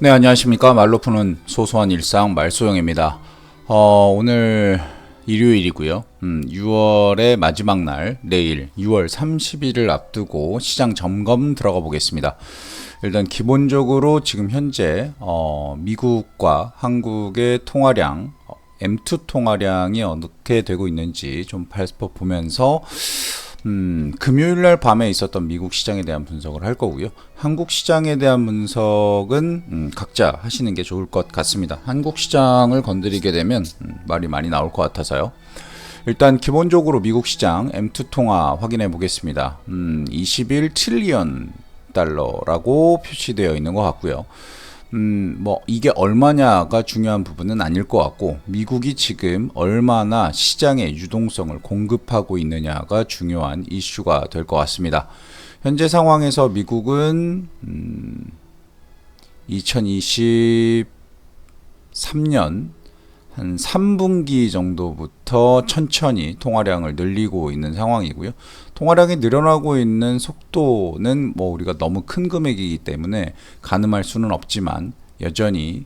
네, 안녕하십니까. 말로 푸는 소소한 일상 말소영입니다. 오늘 일요일이고요. 6월의 마지막 날, 내일 6월 30일을 앞두고 시장 점검 들어가 보겠습니다. 일단 기본적으로 지금 현재 미국과 한국의 통화량, M2 통화량이 어떻게 되고 있는지 좀 살펴보면서 금요일날 밤에 있었던 미국 시장에 대한 분석을 할 거고요. 한국 시장에 대한 분석은 각자 하시는 게 좋을 것 같습니다. 한국 시장을 건드리게 되면 말이 많이 나올 것 같아서요. 일단 기본적으로 미국 시장 M2 통화 확인해 보겠습니다. 21 트릴리언 달러라고 표시되어 있는 것 같고요. 뭐 이게 얼마냐가 중요한 부분은 아닐 것 같고, 미국이 지금 얼마나 시장에 유동성을 공급하고 있느냐가 중요한 이슈가 될 것 같습니다. 현재 상황에서 미국은 2023년 한 3분기 정도부터 천천히 통화량을 늘리고 있는 상황이고요. 통화량이 늘어나고 있는 속도는 뭐 우리가 너무 큰 금액이기 때문에 가늠할 수는 없지만, 여전히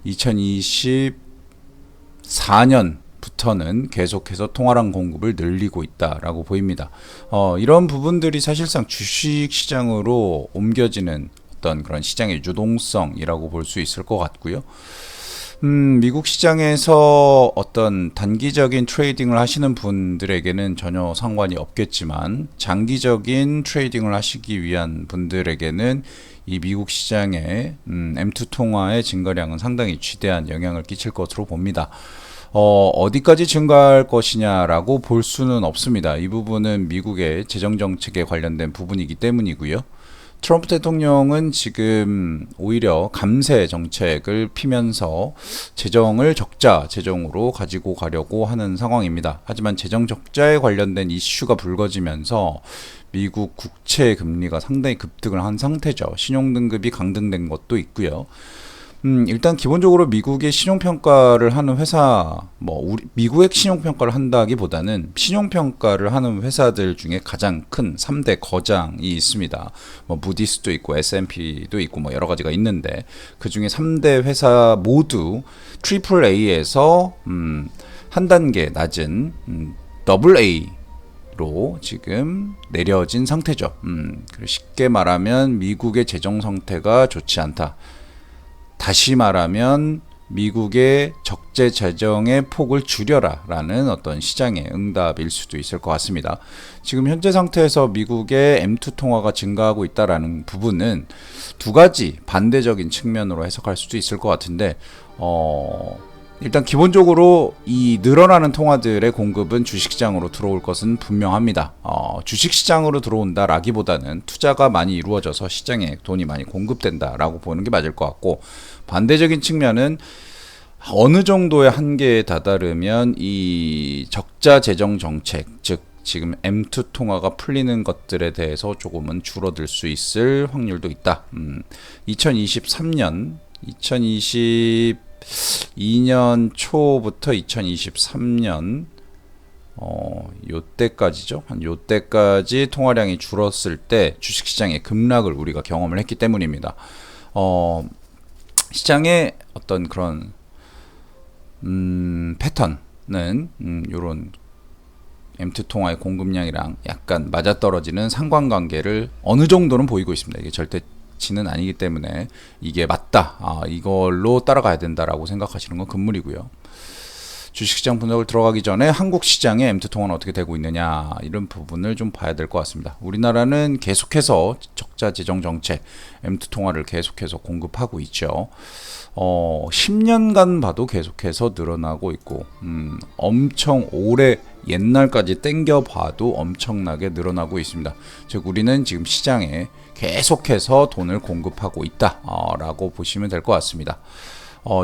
2024년부터는 계속해서 통화량 공급을 늘리고 있다라고 보입니다. 이런 부분들이 사실상 주식 시장으로 옮겨지는 어떤 그런 시장의 유동성이라고 볼 수 있을 것 같고요. 미국 시장에서 어떤 단기적인 트레이딩을 하시는 분들에게는 전혀 상관이 없겠지만, 장기적인 트레이딩을 하시기 위한 분들에게는 이 미국 시장의 M2 통화의 증가량은 상당히 지대한 영향을 끼칠 것으로 봅니다. 어디까지 증가할 것이냐라고 볼 수는 없습니다. 이 부분은 미국의 재정정책에 관련된 부분이기 때문이고요. 트럼프 대통령은 지금 오히려 감세 정책을 피면서 재정을 적자 재정으로 가지고 가려고 하는 상황입니다. 하지만 재정 적자에 관련된 이슈가 불거지면서 미국 국채 금리가 상당히 급등을 한 상태죠. 신용등급이 강등된 것도 있고요. 일단 기본적으로 미국의 신용평가를 하는 회사, 미국의 신용평가를 한다기보다는 신용평가를 하는 회사들 중에 가장 큰 3대 거장이 있습니다. 무디스도 있고 S&P도 있고 여러 가지가 있는데, 그 중에 3대 회사 모두 트리플 A에서 한 단계 낮은 더블 A로 지금 내려진 상태죠. 쉽게 말하면 미국의 재정 상태가 좋지 않다. 다시 말하면 미국의 적재 재정의 폭을 줄여라 라는 어떤 시장의 응답일 수도 있을 것 같습니다. 지금 현재 상태에서 미국의 M2 통화가 증가하고 있다라는 부분은 두 가지 반대적인 측면으로 해석할 수도 있을 것 같은데, 일단 기본적으로 이 늘어나는 통화들의 공급은 주식시장으로 들어올 것은 분명합니다. 주식시장으로 들어온다라기보다는 투자가 많이 이루어져서 시장에 돈이 많이 공급된다라고 보는 게 맞을 것 같고, 반대적인 측면은 어느 정도의 한계에 다다르면 이 적자 재정 정책, 즉 지금 M2 통화가 풀리는 것들에 대해서 조금은 줄어들 수 있을 확률도 있다. 2023년 2022년 초부터 2023년 요때까지죠. 한 요때까지 통화량이 줄었을 때 주식시장의 급락을 우리가 경험을 했기 때문입니다. 시장의 어떤 그런 패턴은 요런 M2 통화의 공급량이랑 약간 맞아떨어지는 상관관계를 어느 정도는 보이고 있습니다. 이게 절대 치는 아니기 때문에 이게 맞다, 이걸로 따라가야 된다라고 생각하시는 건 금물이고요. 주식시장 분석을 들어가기 전에 한국 시장의 M2 통화는 어떻게 되고 있느냐, 이런 부분을 좀 봐야 될 것 같습니다. 우리나라는 계속해서 적자 재정 정책, M2 통화를 계속해서 공급하고 있죠. 10년간 봐도 계속해서 늘어나고 있고, 엄청 오래 옛날까지 땡겨 봐도 엄청나게 늘어나고 있습니다. 즉 우리는 지금 시장에 계속해서 돈을 공급하고 있다라고 보시면 될 것 같습니다.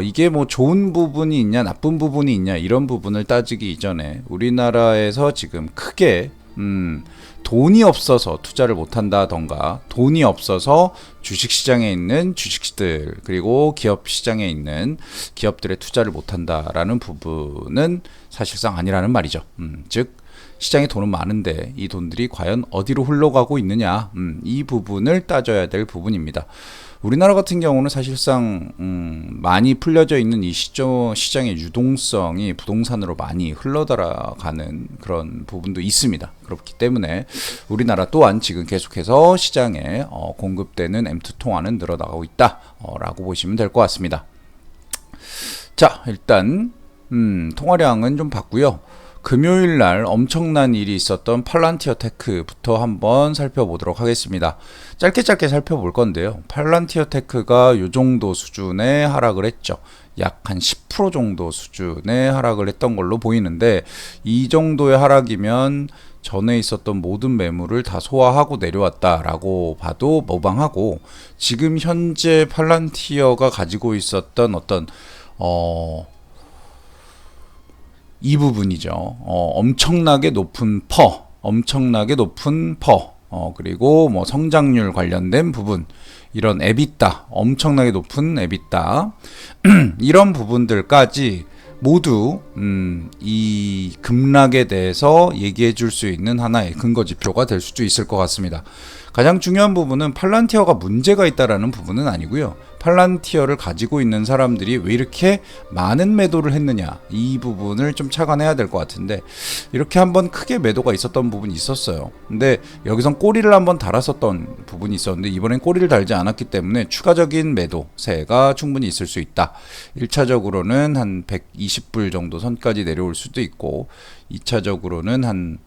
이게 뭐 좋은 부분이 있냐 나쁜 부분이 있냐 이런 부분을 따지기 이전에, 우리나라에서 지금 크게 돈이 없어서 투자를 못한다던가, 돈이 없어서 주식시장에 있는 주식들 그리고 기업시장에 있는 기업들의 투자를 못한다라는 부분은 사실상 아니라는 말이죠. 즉 시장에 돈은 많은데 이 돈들이 과연 어디로 흘러가고 있느냐, 이 부분을 따져야 될 부분입니다. 우리나라 같은 경우는 사실상 많이 풀려져 있는 이 시장의 유동성이 부동산으로 많이 흘러들어가는 그런 부분도 있습니다. 그렇기 때문에 우리나라 또한 지금 계속해서 시장에 공급되는 M2 통화는 늘어나고 있다라고 보시면 될 것 같습니다. 자, 일단 통화량은 좀 봤고요. 금요일 날 엄청난 일이 있었던 팔란티어 테크부터 한번 살펴보도록 하겠습니다. 짧게 살펴볼 건데요. 팔란티어 테크가 요 정도 수준의 하락을 했죠. 약 한 10% 정도 수준의 하락을 했던 걸로 보이는데, 이 정도의 하락이면 전에 있었던 모든 매물을 다 소화하고 내려왔다라고 봐도 무방하고, 지금 현재 팔란티어가 가지고 있었던 어떤 이 부분이죠. 엄청나게 높은 그리고 뭐 성장률 관련된 부분, 이런 에비타, 엄청나게 높은 에비타, 이런 부분들까지 모두 이 급락에 대해서 얘기해 줄 수 있는 하나의 근거 지표가 될 수도 있을 것 같습니다. 가장 중요한 부분은 팔란티어가 문제가 있다라는 부분은 아니고요. 팔란티어를 가지고 있는 사람들이 왜 이렇게 많은 매도를 했느냐, 이 부분을 좀 착안해야 될 것 같은데, 이렇게 한번 크게 매도가 있었던 부분이 있었어요. 근데 여기선 꼬리를 한번 달았었던 부분이 있었는데, 이번엔 꼬리를 달지 않았기 때문에 추가적인 매도세가 충분히 있을 수 있다. 1차적으로는 한 120불 정도 선까지 내려올 수도 있고, 2차적으로는 한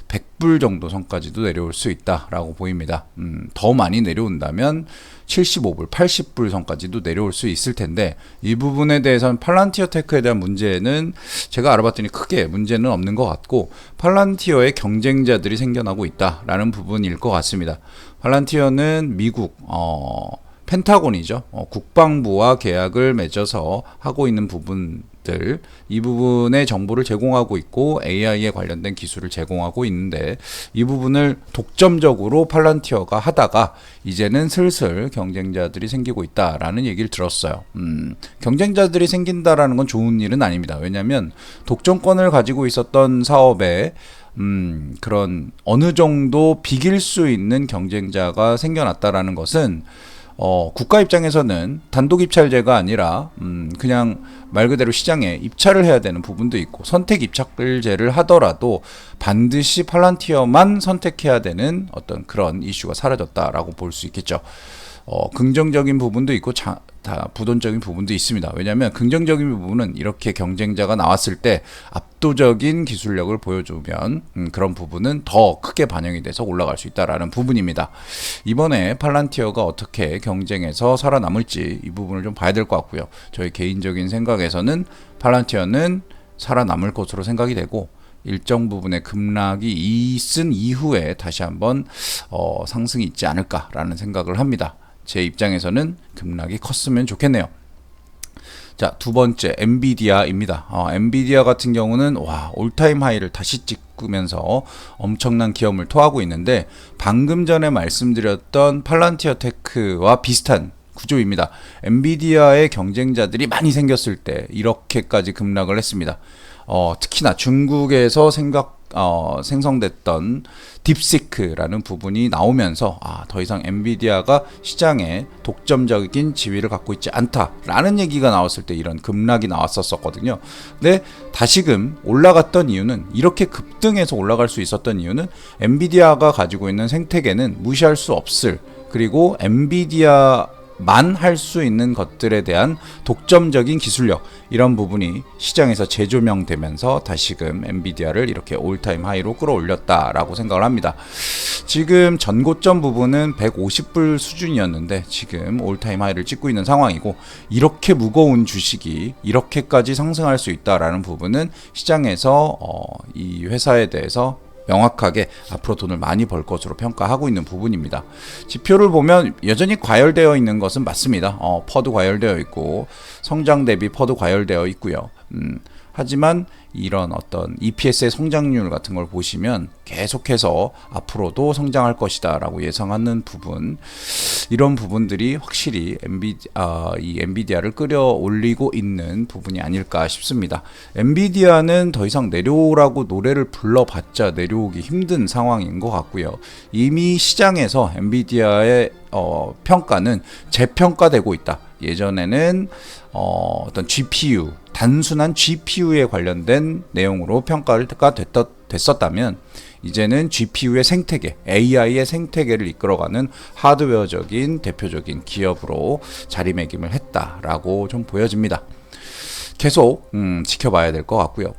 100불 정도 선까지도 내려올 수 있다라고 보입니다. 더 많이 내려온다면 75불, 80불 선까지도 내려올 수 있을 텐데, 이 부분에 대해서는 팔란티어 테크에 대한 문제는 제가 알아봤더니 크게 문제는 없는 것 같고, 팔란티어의 경쟁자들이 생겨나고 있다라는 부분일 것 같습니다. 팔란티어는 미국 펜타곤이죠. 국방부와 계약을 맺어서 하고 있는 부분들, 이 부분의 정보를 제공하고 있고 AI에 관련된 기술을 제공하고 있는데, 이 부분을 독점적으로 팔란티어가 하다가 이제는 슬슬 경쟁자들이 생기고 있다라는 얘기를 들었어요. 경쟁자들이 생긴다라는 건 좋은 일은 아닙니다. 왜냐하면 독점권을 가지고 있었던 사업에 그런 어느 정도 비길 수 있는 경쟁자가 생겨났다라는 것은 국가 입장에서는 단독 입찰제가 아니라 그냥 말 그대로 시장에 입찰을 해야 되는 부분도 있고, 선택 입찰제를 하더라도 반드시 팔란티어만 선택해야 되는 어떤 그런 이슈가 사라졌다라고 볼 수 있겠죠. 긍정적인 부분도 있고 다 부정적인 부분도 있습니다. 왜냐하면 긍정적인 부분은 이렇게 경쟁자가 나왔을 때 압도적인 기술력을 보여주면 그런 부분은 더 크게 반영이 돼서 올라갈 수 있다라는 부분입니다. 이번에 팔란티어가 어떻게 경쟁에서 살아남을지 이 부분을 좀 봐야 될 것 같고요. 저희 개인적인 생각에서는 팔란티어는 살아남을 것으로 생각이 되고, 일정 부분의 급락이 있은 이후에 다시 한번 상승이 있지 않을까라는 생각을 합니다. 제 입장에서는 급락이 컸으면 좋겠네요. 자, 두 번째 엔비디아입니다. 엔비디아 같은 경우는 올타임 하이를 다시 찍으면서 엄청난 기염을 토하고 있는데, 방금 전에 말씀드렸던 팔란티어 테크와 비슷한 구조입니다. 엔비디아의 경쟁자들이 많이 생겼을 때 이렇게까지 급락을 했습니다. 특히나 중국에서 생성됐던 딥시크라는 부분이 나오면서 더 이상 엔비디아가 시장에 독점적인 지위를 갖고 있지 않다라는 얘기가 나왔을 때 이런 급락이 나왔었거든요. 근데 다시금 올라갔던 이유는, 이렇게 급등해서 올라갈 수 있었던 이유는 엔비디아가 가지고 있는 생태계는 무시할 수 없을, 그리고 엔비디아 만 할 수 있는 것들에 대한 독점적인 기술력, 이런 부분이 시장에서 재조명되면서 다시금 엔비디아를 이렇게 올타임 하이로 끌어올렸다라고 생각을 합니다. 지금 전고점 부분은 150불 수준이었는데 지금 올타임 하이를 찍고 있는 상황이고, 이렇게 무거운 주식이 이렇게까지 상승할 수 있다라는 부분은 시장에서 이 회사에 대해서 명확하게 앞으로 돈을 많이 벌 것으로 평가하고 있는 부분입니다. 지표를 보면 여전히 과열되어 있는 것은 맞습니다. 퍼도 과열되어 있고 성장 대비 퍼도 과열되어 있고요. 하지만 이런 어떤 EPS의 성장률 같은 걸 보시면 계속해서 앞으로도 성장할 것이다 라고 예상하는 부분, 이런 부분들이 확실히 이 엔비디아를 끌어올리고 있는 부분이 아닐까 싶습니다. 엔비디아는 더 이상 내려오라고 노래를 불러봤자 내려오기 힘든 상황인 것 같고요. 이미 시장에서 엔비디아의 평가는 재평가되고 있다. 예전에는 어떤 GPU, 단순한 GPU에 관련된 내용으로 평가가 됐었다면 이제는 GPU의 생태계, AI의 생태계를 이끌어가는 하드웨어적인 대표적인 기업으로 자리매김을 했다라고 좀 보여집니다. 계속 지켜봐야 될 것 같고요.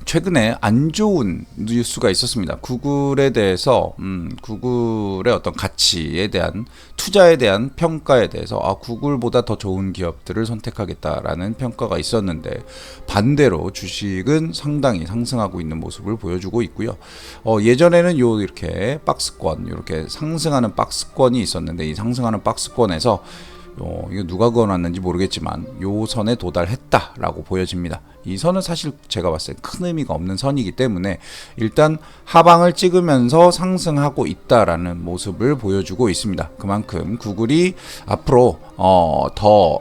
최근에 안 좋은 뉴스가 있었습니다. 구글에 대해서 구글의 어떤 가치에 대한, 투자에 대한 평가에 대해서 구글보다 더 좋은 기업들을 선택하겠다라는 평가가 있었는데, 반대로 주식은 상당히 상승하고 있는 모습을 보여주고 있고요. 예전에는 이렇게 박스권, 이렇게 상승하는 박스권이 있었는데, 이 상승하는 박스권에서 이거 누가 그어놨는지 모르겠지만 요 선에 도달했다라고 보여집니다. 이 선은 사실 제가 봤을 때 큰 의미가 없는 선이기 때문에 일단 하방을 찍으면서 상승하고 있다라는 모습을 보여주고 있습니다. 그만큼 구글이 앞으로 더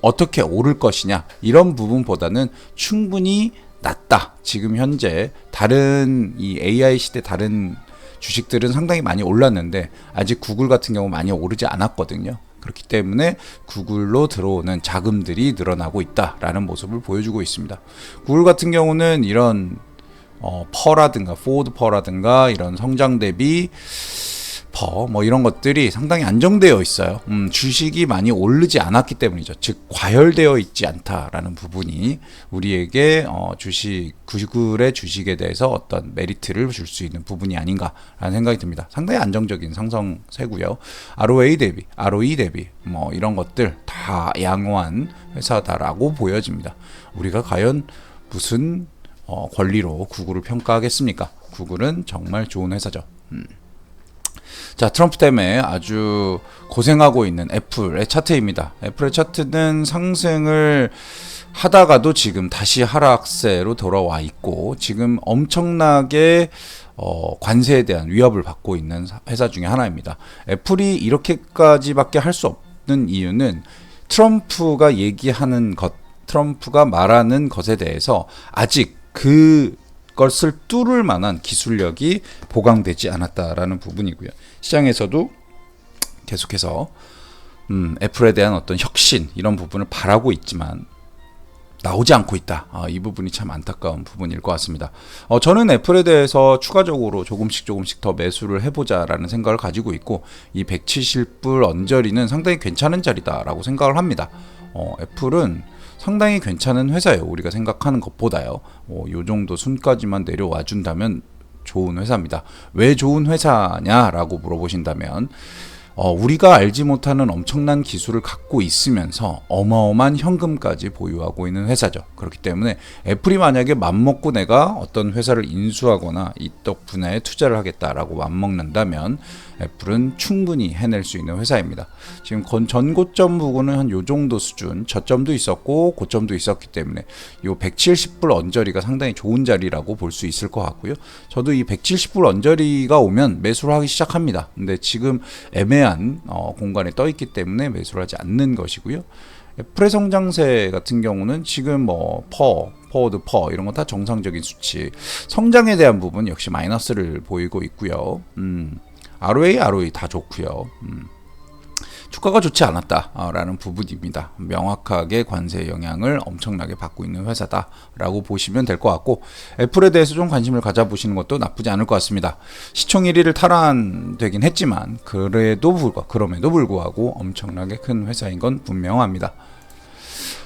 어떻게 오를 것이냐, 이런 부분보다는 충분히 낮다. 지금 현재 다른 이 AI 시대 다른 주식들은 상당히 많이 올랐는데 아직 구글 같은 경우 많이 오르지 않았거든요. 그렇기 때문에 구글로 들어오는 자금들이 늘어나고 있다라는 모습을 보여주고 있습니다. 구글 같은 경우는 이런 퍼라든가 포워드 퍼라든가 이런 성장 대비 뭐 이런 것들이 상당히 안정되어 있어요. 주식이 많이 오르지 않았기 때문이죠. 즉 과열되어 있지 않다라는 부분이 우리에게 구글의 주식에 대해서 어떤 메리트를 줄 수 있는 부분이 아닌가라는 생각이 듭니다. 상당히 안정적인 상승세고요. ROE 대비 뭐 이런 것들 다 양호한 회사다라고 보여집니다. 우리가 과연 무슨 권리로 구글을 평가하겠습니까? 구글은 정말 좋은 회사죠. 자, 트럼프 때문에 아주 고생하고 있는 애플의 차트입니다. 애플의 차트는 상승을 하다가도 지금 다시 하락세로 돌아와 있고, 지금 엄청나게 관세에 대한 위협을 받고 있는 회사 중에 하나입니다. 애플이 이렇게까지밖에 할 수 없는 이유는 트럼프가 말하는 것에 대해서 아직 그것을 뚫을 만한 기술력이 보강되지 않았다라는 부분이고요. 시장에서도 계속해서 애플에 대한 어떤 혁신, 이런 부분을 바라고 있지만 나오지 않고 있다. 이 부분이 참 안타까운 부분일 것 같습니다. 저는 애플에 대해서 추가적으로 조금씩 더 매수를 해보자라는 생각을 가지고 있고, 이 170불 언저리는 상당히 괜찮은 자리다라고 생각을 합니다. 애플은 상당히 괜찮은 회사예요. 우리가 생각하는 것보다요. 요 정도 순까지만 내려와 준다면 좋은 회사입니다. 왜 좋은 회사냐라고 물어보신다면, 우리가 알지 못하는 엄청난 기술을 갖고 있으면서 어마어마한 현금까지 보유하고 있는 회사죠. 그렇기 때문에 애플이 만약에 맘먹고 내가 어떤 회사를 인수하거나 이쪽 분야에 투자를 하겠다라고 맘먹는다면 애플은 충분히 해낼 수 있는 회사입니다. 지금 전고점 부분은 한 요 정도 수준, 저점도 있었고 고점도 있었기 때문에 요 170불 언저리가 상당히 좋은 자리라고 볼 수 있을 것 같고요. 저도 이 170불 언저리가 오면 매수를 하기 시작합니다. 근데 지금 애매한 공간에 떠 있기 때문에 매수를 하지 않는 것이고요. 애플의 성장세 같은 경우는 지금 포워드 퍼 이런 거 다 정상적인 수치, 성장에 대한 부분 역시 마이너스를 보이고 있고요. ROE 다 좋고요. 주가가 좋지 않았다라는 부분입니다. 명확하게 관세의 영향을 엄청나게 받고 있는 회사다라고 보시면 될 것 같고, 애플에 대해서 좀 관심을 가져보시는 것도 나쁘지 않을 것 같습니다. 시총 1위를 탈환되긴 했지만 그럼에도 불구하고 엄청나게 큰 회사인 건 분명합니다.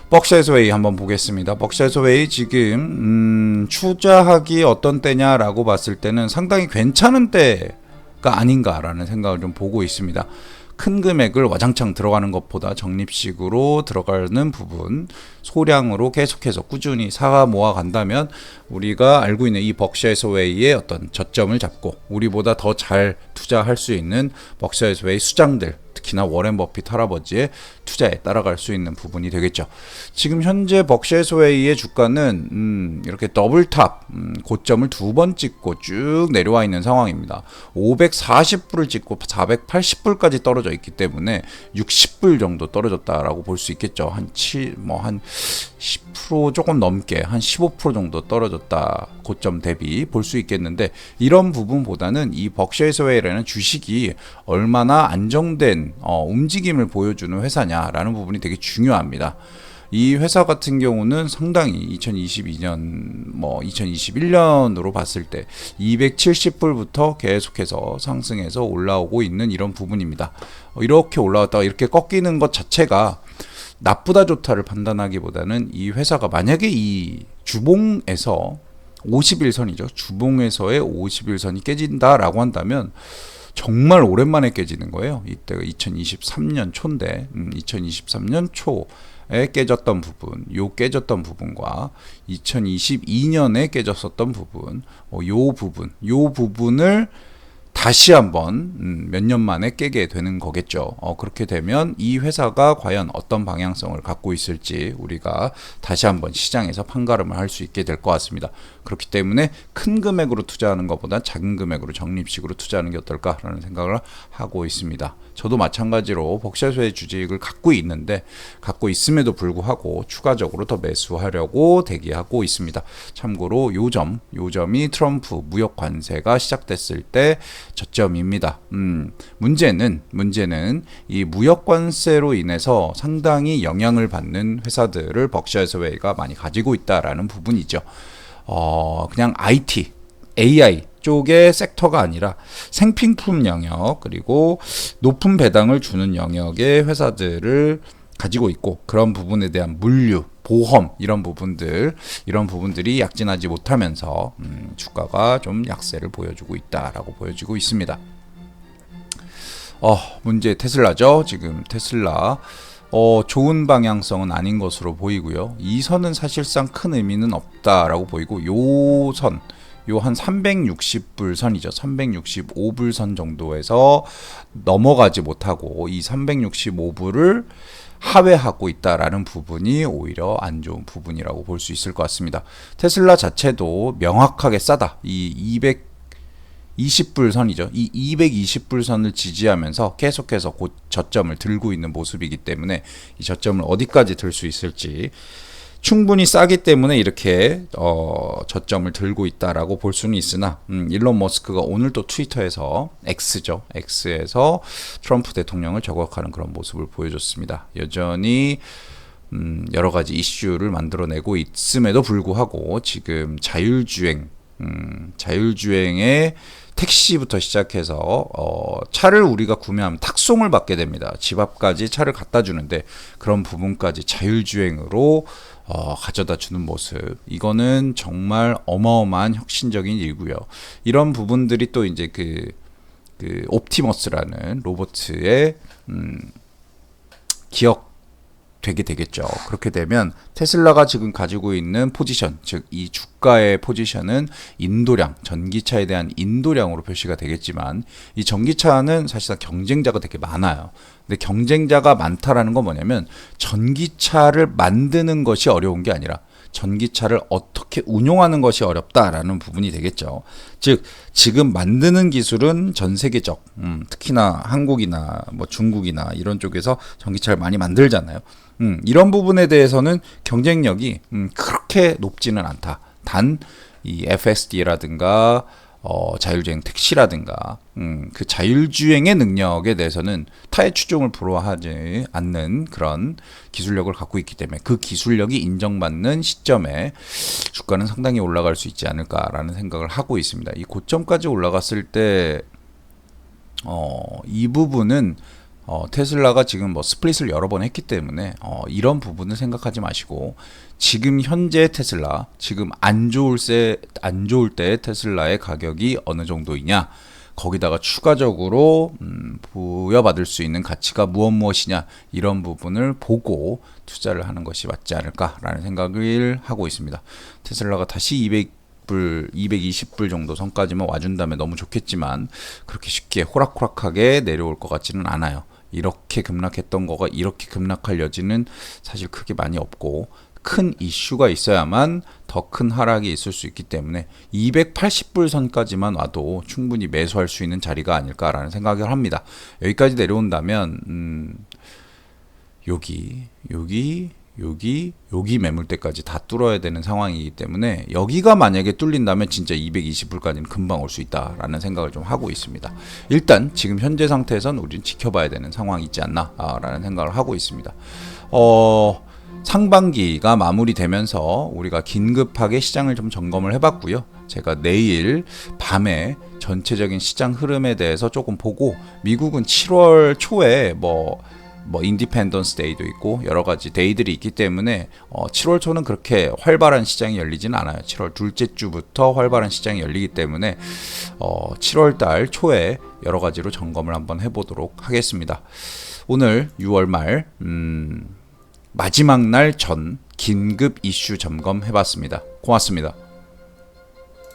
벅샤 해서웨이 한번 보겠습니다. 벅샤 해서웨이 지금 투자하기 어떤 때냐라고 봤을 때는 상당히 괜찮은 때가 아닌가라는 생각을 좀 보고 있습니다. 큰 금액을 와장창 들어가는 것보다 적립식으로 들어가는 부분, 소량으로 계속해서 꾸준히 사 모아 간다면 우리가 알고 있는 이 벅샤 해서웨이의 어떤 저점을 잡고 우리보다 더 잘 투자할 수 있는 벅샤 해서웨이 수장들, 특히나 워렌 버핏 할아버지의 투자 투자에 따라갈 수 있는 부분이 되겠죠. 지금 현재 벅시 해서웨이의 주가는 이렇게 더블탑 고점을 두 번 찍고 쭉 내려와 있는 상황입니다. 540불을 찍고 480불까지 떨어져 있기 때문에 60불 정도 떨어졌다라고 볼 수 있겠죠. 한 10% 조금 넘게 한 15% 정도 떨어졌다, 고점 대비 볼 수 있겠는데, 이런 부분보다는 이 벅시 해서웨이라는 주식이 얼마나 안정된 움직임을 보여주는 회사냐라는 부분이 되게 중요합니다. 이 회사 같은 경우는 상당히 2022년 2021년으로 봤을 때 270불부터 계속해서 상승해서 올라오고 있는 이런 부분입니다. 이렇게 올라왔다가 이렇게 꺾이는 것 자체가 나쁘다 좋다를 판단하기보다는 이 회사가 만약에 이 주봉에서 50일선이죠. 주봉에서의 50일선이 깨진다라고 한다면 정말 오랜만에 깨지는 거예요. 이때가 2023년 초인데 2023년 초에 깨졌던 부분, 요 깨졌던 부분과 2022년에 깨졌었던 부분, 요 부분을 다시 한번 몇 년 만에 깨게 되는 거겠죠. 그렇게 되면 이 회사가 과연 어떤 방향성을 갖고 있을지 우리가 다시 한번 시장에서 판가름을 할 수 있게 될 것 같습니다. 그렇기 때문에 큰 금액으로 투자하는 것보다 작은 금액으로 적립식으로 투자하는 게 어떨까라는 생각을 하고 있습니다. 저도 마찬가지로 벅시 해서웨이 주식을 갖고 있음에도 불구하고 추가적으로 더 매수하려고 대기하고 있습니다. 참고로 요점이 트럼프 무역 관세가 시작됐을 때 저점입니다. 문제는 이 무역 관세로 인해서 상당히 영향을 받는 회사들을 벅시 해서웨이가 많이 가지고 있다라는 부분이죠. 그냥 IT, AI 쪽의 섹터가 아니라 생필품 영역, 그리고 높은 배당을 주는 영역의 회사들을 가지고 있고, 그런 부분에 대한 물류, 보험 이런 부분들이 약진하지 못하면서 주가가 좀 약세를 보여주고 있다라고 보여지고 있습니다. 문제 테슬라죠. 지금 테슬라 좋은 방향성은 아닌 것으로 보이고요. 이 선은 사실상 큰 의미는 없다라고 보이고, 요 한 360불 선이죠. 365불 선 정도에서 넘어가지 못하고 이 365불을 하회하고 있다라는 부분이 오히려 안 좋은 부분이라고 볼 수 있을 것 같습니다. 테슬라 자체도 명확하게 싸다. 이 220불 선이죠. 이 220불 선을 지지하면서 계속해서 곧 저점을 들고 있는 모습이기 때문에 이 저점을 어디까지 들 수 있을지, 충분히 싸기 때문에 이렇게 저점을 들고 있다라고 볼 수는 있으나, 일론 머스크가 오늘 또 트위터에서 X에서 트럼프 대통령을 저격하는 그런 모습을 보여줬습니다. 여전히 여러 가지 이슈를 만들어내고 있음에도 불구하고 지금 자율주행의 택시부터 시작해서 차를 우리가 구매하면 탁송을 받게 됩니다. 집 앞까지 차를 갖다 주는데 그런 부분까지 자율주행으로 가져다 주는 모습, 이거는 정말 어마어마한 혁신적인 일이고요. 이런 부분들이 또 이제 그 옵티머스라는 로봇의 되게 되겠죠. 그렇게 되면 테슬라가 지금 가지고 있는 포지션, 즉 이 주가의 포지션은 인도량, 전기차에 대한 인도량으로 표시가 되겠지만, 이 전기차는 사실상 경쟁자가 되게 많아요. 근데 경쟁자가 많다라는 건 뭐냐면 전기차를 만드는 것이 어려운 게 아니라 전기차를 어떻게 운용하는 것이 어렵다라는 부분이 되겠죠. 즉 지금 만드는 기술은 전 세계적, 특히나 한국이나 중국이나 이런 쪽에서 전기차를 많이 만들잖아요. 이런 부분에 대해서는 경쟁력이 그렇게 높지는 않다. 단 이 FSD라든가 자율주행 택시라든가 그 자율주행의 능력에 대해서는 타의 추종을 불허하지 않는 그런 기술력을 갖고 있기 때문에 그 기술력이 인정받는 시점에 주가는 상당히 올라갈 수 있지 않을까라는 생각을 하고 있습니다. 이 고점까지 올라갔을 때 이 부분은 테슬라가 지금 스플릿을 여러 번 했기 때문에 이런 부분을 생각하지 마시고, 지금 현재 테슬라, 지금 안 좋을 때 테슬라의 가격이 어느 정도이냐, 거기다가 추가적으로 부여받을 수 있는 가치가 무엇이냐, 이런 부분을 보고 투자를 하는 것이 맞지 않을까라는 생각을 하고 있습니다. 테슬라가 다시 220불 정도 선까지만 와준다면 너무 좋겠지만 그렇게 쉽게 호락호락하게 내려올 것 같지는 않아요. 이렇게 급락했던 거가 이렇게 급락할 여지는 사실 크게 많이 없고, 큰 이슈가 있어야만 더 큰 하락이 있을 수 있기 때문에 280불 선까지만 와도 충분히 매수할 수 있는 자리가 아닐까라는 생각을 합니다. 여기까지 내려온다면 여기 매물대까지 다 뚫어야 되는 상황이기 때문에, 여기가 만약에 뚫린다면 진짜 220불까지는 금방 올 수 있다라는 생각을 좀 하고 있습니다. 일단 지금 현재 상태에선 우리는 지켜봐야 되는 상황이 있지 않나라는 생각을 하고 있습니다. 상반기가 마무리되면서 우리가 긴급하게 시장을 좀 점검을 해봤고요. 제가 내일 밤에 전체적인 시장 흐름에 대해서 조금 보고, 미국은 7월 초에 뭐 인디펜던스 데이도 있고 여러 가지 데이들이 있기 때문에 7월 초는 그렇게 활발한 시장이 열리지는 않아요. 7월 둘째 주부터 활발한 시장이 열리기 때문에 7월 달 초에 여러 가지로 점검을 한번 해보도록 하겠습니다. 오늘 6월 말 마지막 날 전 긴급 이슈 점검 해봤습니다. 고맙습니다.